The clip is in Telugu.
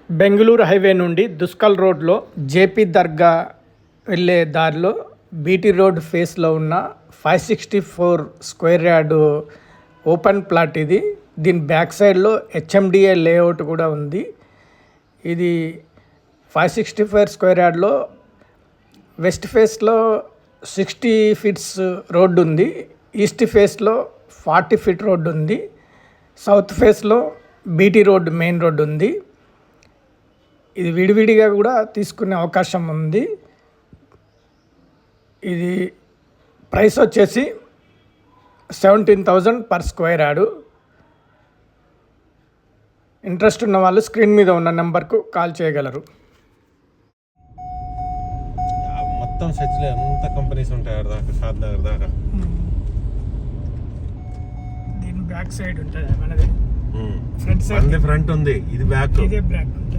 బెంగళూరు హైవే నుండి దుస్కల్ రోడ్లో జేపీ దర్గా వెళ్ళే దారిలో బీటీ రోడ్ ఫేస్లో ఉన్న 564 స్క్వేర్ యార్డు ఓపెన్ ప్లాట్ ఇది. దీని బ్యాక్ సైడ్లో హెచ్ఎండిఏ లేఅవుట్ కూడా ఉంది. ఇది 564 స్క్వేర్ యార్డ్లో వెస్ట్ ఫేస్లో 60 ఫీట్స్ రోడ్డు ఉంది, ఈస్ట్ ఫేస్లో 40 ఫీట్ రోడ్డు ఉంది, సౌత్ ఫేస్లో బీటీ రోడ్ మెయిన్ రోడ్డు ఉంది. ఇది విడివిడిగా కూడా తీసుకునే అవకాశం ఉంది. ఇది ప్రైస్ వచ్చేసి 17,000 పర్ స్క్వేర్ యార్డు. ఇంట్రెస్ట్ ఉన్న వాళ్ళు స్క్రీన్ మీద ఉన్న నెంబర్కు కాల్ చేయగలరు. మొత్తం సజ్జలో ఎంత కంపెనీస్ ఉంటాయి దాకా షాద్ నగర్ దాకా. దీని బ్యాక్ సైడ్ ఉంటుంది మనది, ఫ్రంట్ సైడ్ ఫ్రంట్ ఉంది, ఇది బ్యాక్. ఇదే బ్యాక్ ఉంటుంది.